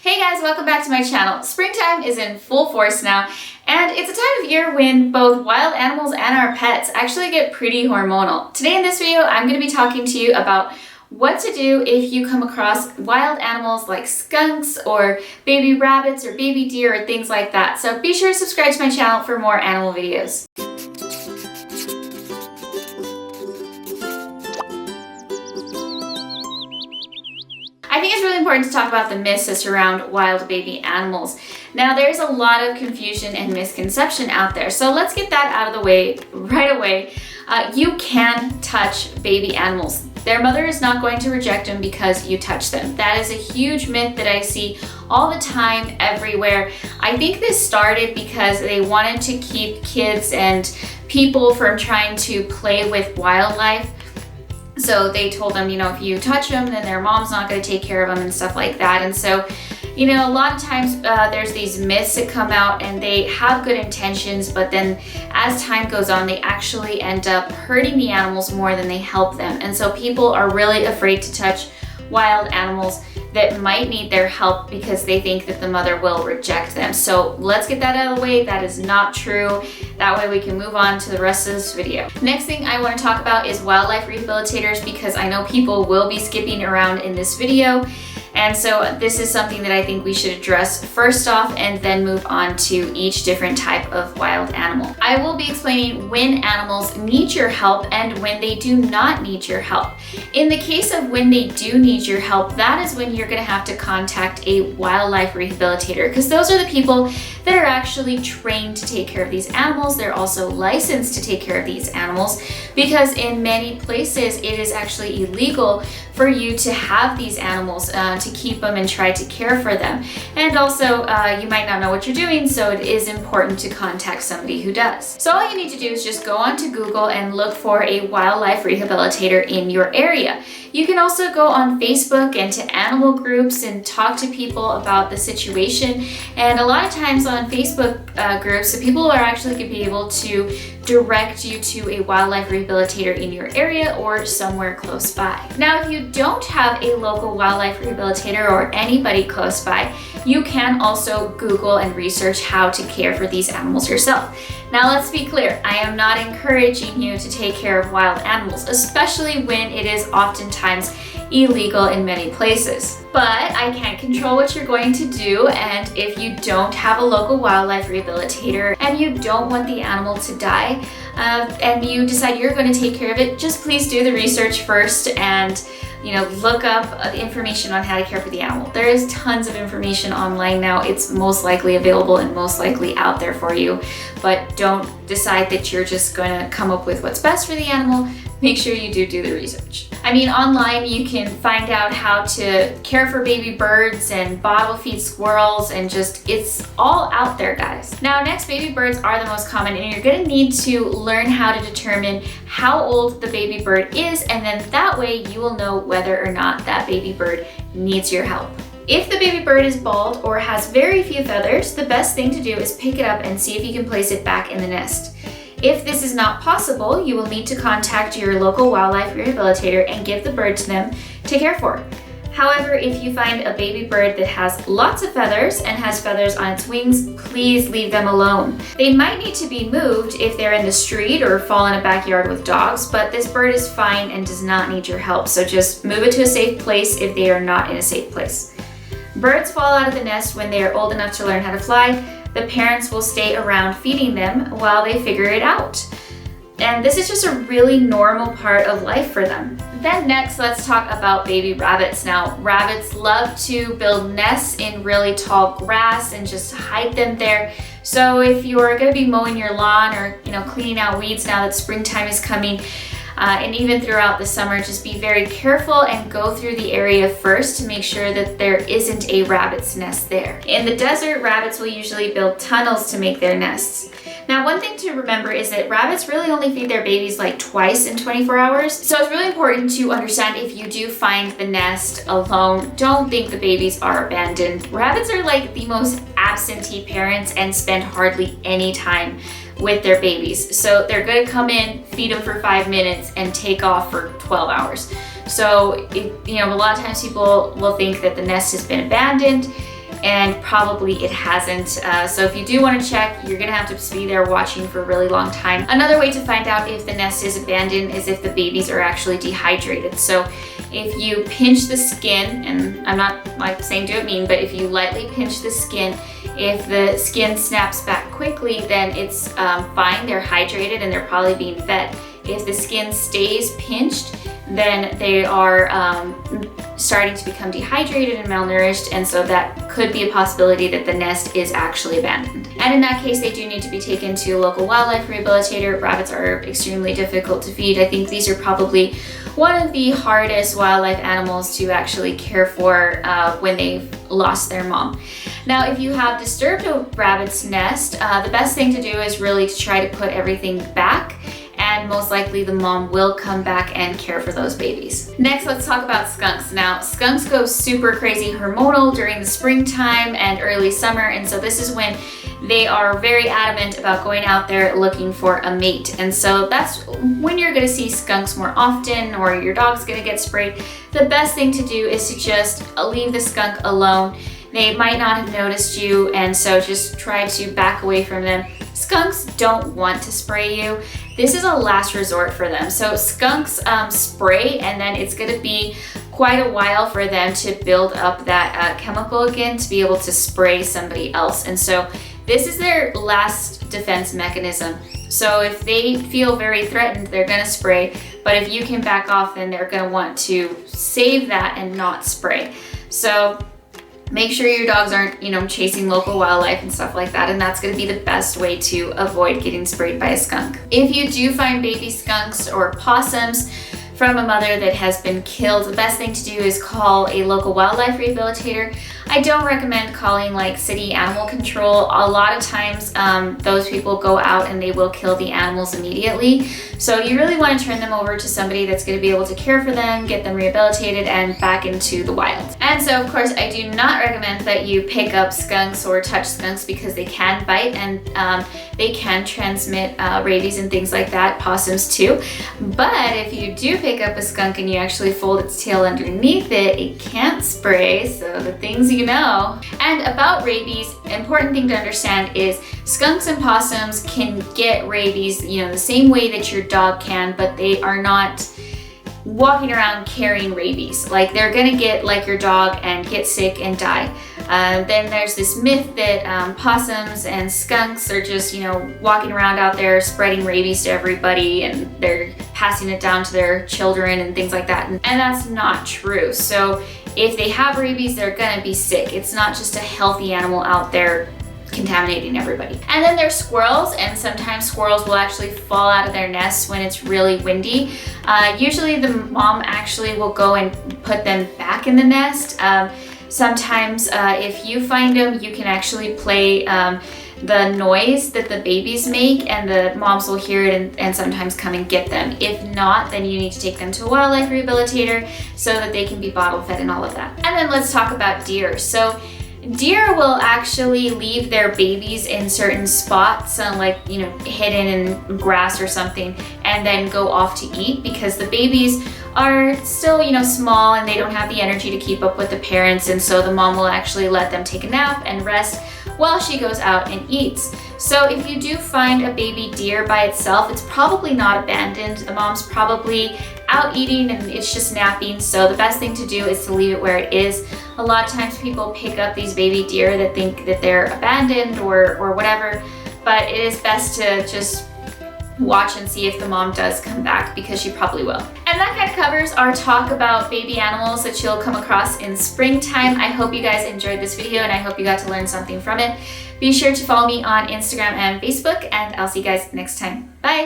Hey guys, welcome back to my channel. Springtime is in full force now, and it's a time of year when both wild animals and our pets actually get pretty hormonal. Today in this video, I'm going to be talking to you about what to do if you come across wild animals like skunks or baby rabbits or baby deer or things like that. So be sure to subscribe to my channel for more animal videos. I think it's really important to talk about the myths that surround wild baby animals. Now, there's a lot of confusion and misconception out there, so let's get that out of the way right away. You can touch baby animals. Their mother is not going to reject them because you touch them. That is a huge myth that I see all the time, everywhere. I think this started because they wanted to keep kids and people from trying to play with wildlife. So they told them, if you touch them, then their mom's not going to take care of them and stuff like that. And so, a lot of times there's these myths that come out and they have good intentions, but then as time goes on, they actually end up hurting the animals more than they help them. And so people are really afraid to touch wild animals that might need their help because they think that the mother will reject them. So let's get that out of the way. That is not true. That way we can move on to the rest of this video. Next thing I want to talk about is wildlife rehabilitators, because I know people will be skipping around in this video. And so this is something that I think we should address first off and then move on to each different type of wild animal. I will be explaining when animals need your help and when they do not need your help. In the case of when they do need your help, that is when you're going to have to contact a wildlife rehabilitator, because those are the people that are actually trained to take care of these animals. They're also licensed to take care of these animals, because in many places it is actually illegal for you to have these animals, to keep them and try to care for them. And also, you might not know what you're doing, so it is important to contact somebody who does. So all you need to do is just go onto Google and look for a wildlife rehabilitator in your area. You can also go on Facebook and to animal groups and talk to people about the situation. And a lot of times on Facebook groups, the people are actually going to be able to direct you to a wildlife rehabilitator in your area or somewhere close by. Now, if you don't have a local wildlife rehabilitator or anybody close by, you can also Google and research how to care for these animals yourself. Now, let's be clear, I am not encouraging you to take care of wild animals, especially when it is oftentimes illegal in many places. But I can't control what you're going to do, and if you don't have a local wildlife rehabilitator and you don't want the animal to die, and you decide you're going to take care of it, just please do the research first and look up information on how to care for the animal. There is tons of information online now. It's most likely available and most likely out there for you, but don't decide that you're just going to come up with what's best for the animal. Make sure you do the research. Online you can find out how to care for baby birds and bottle feed squirrels, and it's all out there, guys. Now, next, baby birds are the most common, and you're going to need to learn how to determine how old the baby bird is, and then that way you will know whether or not that baby bird needs your help. If the baby bird is bald or has very few feathers, the best thing to do is pick it up and see if you can place it back in the nest. If this is not possible, you will need to contact your local wildlife rehabilitator and give the bird to them to care for. However, if you find a baby bird that has lots of feathers and has feathers on its wings, please leave them alone. They might need to be moved if they're in the street or fall in a backyard with dogs, but this bird is fine and does not need your help, so just move it to a safe place if they are not in a safe place. Birds fall out of the nest when they are old enough to learn how to fly. The parents will stay around feeding them while they figure it out. And this is just a really normal part of life for them. Then next, let's talk about baby rabbits. Now, rabbits love to build nests in really tall grass and just hide them there. So if you're going to be mowing your lawn or cleaning out weeds now that springtime is coming, and even throughout the summer, just be very careful and go through the area first to make sure that there isn't a rabbit's nest there. In the desert, rabbits will usually build tunnels to make their nests. Now, one thing to remember is that rabbits really only feed their babies like twice in 24 hours. So it's really important to understand, if you do find the nest alone, don't think the babies are abandoned. Rabbits are like the most absentee parents and spend hardly any time with their babies. So they're going to come in, feed them for 5 minutes, and take off for 12 hours. So, a lot of times people will think that the nest has been abandoned, and probably it hasn't. So if you do want to check, you're gonna have to be there watching for a really long time. Another way to find out if the nest is abandoned is if the babies are actually dehydrated. So if you pinch the skin, and I'm not like saying do it mean, but if you lightly pinch the skin, if the skin snaps back quickly, then it's fine, they're hydrated and they're probably being fed. If the skin stays pinched, then they are starting to become dehydrated and malnourished, and so that could be a possibility that the nest is actually abandoned. And in that case, they do need to be taken to a local wildlife rehabilitator. Rabbits are extremely difficult to feed. I think these are probably one of the hardest wildlife animals to actually care for when they've lost their mom. Now, if you have disturbed a rabbit's nest, the best thing to do is really to try to put everything back, and most likely the mom will come back and care for those babies. Next, let's talk about skunks. Now, skunks go super crazy hormonal during the springtime and early summer, and so this is when they are very adamant about going out there looking for a mate. And so that's when you're gonna see skunks more often, or your dog's gonna get sprayed. The best thing to do is to just leave the skunk alone. They might not have noticed you, and so just try to back away from them. Skunks don't want to spray you. This is a last resort for them. So skunks spray, and then it's gonna be quite a while for them to build up that chemical again to be able to spray somebody else. And so this is their last defense mechanism. So if they feel very threatened, they're gonna spray, but if you can back off, then they're gonna want to save that and not spray. So make sure your dogs aren't, chasing local wildlife and stuff like that, and that's gonna be the best way to avoid getting sprayed by a skunk. If you do find baby skunks or possums from a mother that has been killed, the best thing to do is call a local wildlife rehabilitator. I don't recommend calling like city animal control. A lot of times those people go out and they will kill the animals immediately. So you really want to turn them over to somebody that's going to be able to care for them, get them rehabilitated, and back into the wild. And so of course I do not recommend that you pick up skunks or touch skunks because they can bite and they can transmit rabies and things like that, possums too. But if you do pick up a skunk and you actually fold its tail underneath it, it can't spray, so the things you know. And about rabies, important thing to understand is skunks and possums can get rabies, the same way that your dog can, but they are not walking around carrying rabies. Like they're gonna get like your dog and get sick and die. Then there's this myth that possums and skunks are just, walking around out there spreading rabies to everybody and they're passing it down to their children and things like that. And that's not true. So if they have rabies, they're gonna be sick. It's not just a healthy animal out there contaminating everybody. And then there's squirrels, and sometimes squirrels will actually fall out of their nests when it's really windy. Usually the mom actually will go and put them back in the nest. Sometimes if you find them, you can actually play the noise that the babies make, and the moms will hear it and sometimes come and get them. If not, then you need to take them to a wildlife rehabilitator so that they can be bottle fed and all of that. And then let's talk about deer. So deer will actually leave their babies in certain spots, like hidden in grass or something, and then go off to eat because the babies are still small and they don't have the energy to keep up with the parents, and so the mom will actually let them take a nap and rest while she goes out and eats. So if you do find a baby deer by itself, it's probably not abandoned. The mom's probably out eating and it's just napping. So the best thing to do is to leave it where it is. A lot of times people pick up these baby deer that think that they're abandoned or whatever, but it is best to just watch and see if the mom does come back, because she probably will. And that kind of covers our talk about baby animals that you'll come across in springtime. I hope you guys enjoyed this video and I hope you got to learn something from it. Be sure to follow me on Instagram and Facebook, and I'll see you guys next time. Bye!